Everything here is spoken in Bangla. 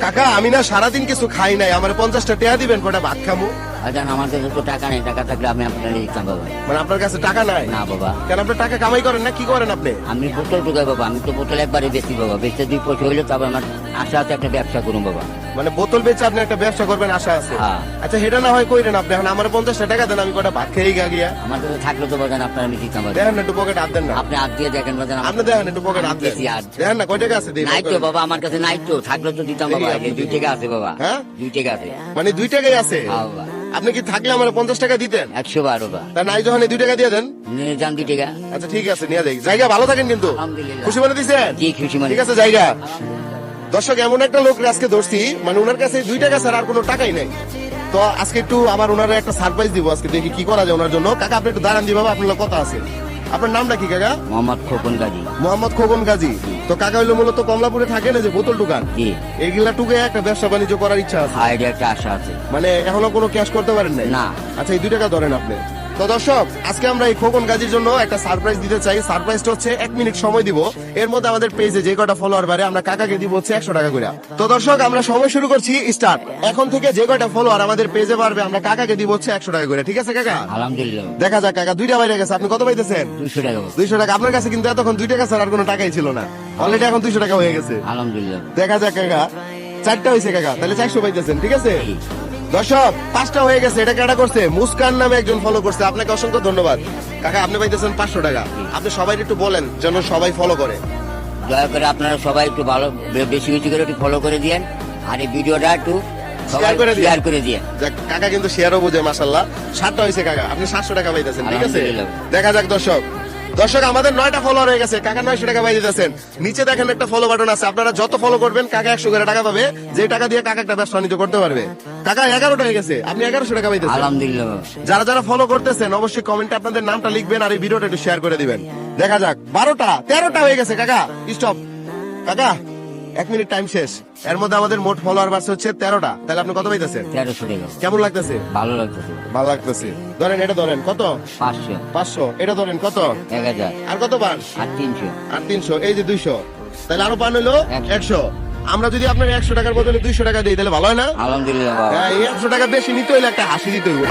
কাকা আমি না সারাদিন কিছু খাই নাই, আমার 50টা টাকা দিবেন, কটা ভাত খামু। আচ্ছা আমার কাছে তো টাকা নেই, টাকা থাকলে আমি আপনার দিতাম বাবা। মানে আপনার কাছে টাকা নাই? না বাবা। কেন, আপনার টাকা কামাই করেন না, কি করেন আপনি? আমি বোতল ঢুকাই বাবা, আমি তো বোতল একবারে বেশি বাবা, বেচতে 2 পয়সা হইলে তবে আমার আশা আছে একটা ব্যবসা করুন বাবা। মানে বোতল বেচে আপনি একটা ব্যবসা করবেন আশা আছে? হ্যাঁ। আচ্ছা সেটা না হয় কইরেন আপনি, এখন আমার 50টা টাকা দেন, আমি কটা ভাত খেয়ে গিয়া। আমার কাছে থাকলে তো বাজান আপনার আমি দিতাম বাবা। দেখেন না একটু পকেট হাত দেন না, আপনি হাত দিয়ে দেখেন বাজান। আপনি দেখেন একটু পকেট হাত দেন, দেখেন না কয় টাকা আছে? নাই তো বাবা, আমার কাছে নাই তো, থাকলে তো দিতাম বাবা। 2 টাকা আছে বাবা। হ্যাঁ 2 টাকা আছে। মানে 2 টাকাই আছে? হ্যাঁ বাবা। আপনি কি থাকলে আমার 50 টাকা দিতেন? 112 বাবা। তা নাই যখন 2 টাকা দিয়ে দেন। নিয়ে যান 2 টাকা। আচ্ছা ঠিক আছে নিয়ে যাই, জায়গা ভালো থাকেন কিন্তু। আলহামদুলিল্লাহ। খুশি মনে দিছেন? জি খুশি মানে। ঠিক আছে জায়গা। দর্শক এমন একটা লোক আজকে ধরছি, মানে ওনার কাছে 2 টাকা ছাড়া আর কোনো টাকাই নাই। তো আজকে একটু আমার ওনার একটা সারপ্রাইজ দিব, আজকে দেখি কি করা যায় ওনার জন্য। কাকা আপনি একটু দাঁড়ান, দিবাবা আপনার কথা আছে। আপনার নামটা কি কাকা? মোহাম্মদ খোকন গাজী। মোহাম্মদ খোকন গাজী। তো কাকা হইলো মূলত কমলাপুরে থাকে না, যে বোতল দোকান, জি এইগুলা টুকে একটা ব্যবসা বাণিজ্য করার ইচ্ছা আছে। আইডিয়া একটা আশা আছে। মানে এখনো কোনো ক্যাশ করতে পারেন নাই? না। আচ্ছা এই 2 টাকা ধরেন আপনি। তো দর্শক আজকে আমরা এই খোকন গাজীর জন্য একটা সারপ্রাইজ দিতে চাই। সারপ্রাইজটা হচ্ছে 1 মিনিট সময় দিব, এর মধ্যে আমাদের পেজে যে কয়টা ফলোয়ার বাড়ে আমরা কাকাকে দিব হচ্ছে 100 টাকা করে। তো দর্শক আমরা সময় শুরু করছি, স্টার্ট। এখন থেকে যে কয়টা ফলোয়ার আমাদের পেজে বাড়বে আমরা কাকাকে দিব হচ্ছে 100 টাকা করে, ঠিক আছে কাকা? আলহামদুলিল্লাহ। দেখা যাক কাকা, 2টা বাইরে গেছে, আপনি কত পাইতেছেন? 200 টাকা বাবা। 200 টাকা। আপনার কাছে কিন্তু এতক্ষণ 2 টাকা ছাড়া আর কোনো টাকাই ছিল না, অলরেডি এখন 200 টাকা হয়ে গেছে। আলহামদুলিল্লাহ। দেখা যাক কাকা, 4টা হয়েছে কাকা, তাহলে 400 পাইতেছেন, ঠিক আছে? দর্শক 5টা হয়ে গেছে, এটা কেটা করছে? মুস্কান নামে একজন ফলো করছে, আপনাকে অসংখ্য ধন্যবাদ কাকা। আপনি পাইতেছেন 500 টাকা। আপনি সবাই একটু বলেন যেন সবাই ফলো করে। দয়া করে আপনারা সবাই একটু ভালো বেশি বেশি করে একটু ফলো করে দিয়েন, আর এই ভিডিওটা একটু শেয়ার করে দিয়েন। শেয়ার করে দিয়েন। যাক, কাকা কিন্তু শেয়ারও বোঝে মাশাআল্লাহ। 7টা হয়েছে কাকা, আপনি 700 টাকা পাইতেছেন, ঠিক আছে? আলহামদুলিল্লাহ। দেখা যাক দর্শক। দর্শক আমাদের 9টা ফলোয়ার হয়ে গেছে, কাকা 900 টাকা পাই দিতেছেন। নিচে দেখেন একটা ফলো বাটন আছে, আপনারা যত ফলো করবেন কাকা 100 করে টাকা পাবে, যে টাকা দিয়ে কাকা একটা ব্যবসা বাণিজ্য করতে পারবে। কাকা 11টা হয়ে গেছে, আপনি 1100 টাকা পাইতেছেন। আলহামদুলিল্লাহ। যারা যারা ফলো করতেছেন অবশ্যই কমেন্টে আপনাদের নামটা লিখবেন আর এই ভিডিওটা একটু শেয়ার করে দিবেন। দেখা যাক 12টা 13টা হয়ে গেছে কাকা, স্টপ কাকা, 1 মিনিট টাইম শেষ। এর মধ্যে আমাদের মোট ফলোয়ার বাড়ছে হচ্ছে 13টা, তাহলে আপনি কত পাইতেছেন? 1300 টাকা। কেমন লাগতেছে? ভালো লাগতেছে। ভালো লাগতেছে। ধরেন এটা ধরেন কত? 500। 500। এটা ধরেন কত? 1000। আর কত পান? আর 300। আর 300, এই যে 200, তাহলে আরো পান হইলো 100। 100। আমরা যদি আপনার 100 টাকার বদলে 200 টাকা দিই তাহলে ভালো হয় না? আলহামদুলিল্লাহ। হ্যাঁ, এই 100 টাকা বেশি নিতে হইলে একটা হাসি দিতে হইব।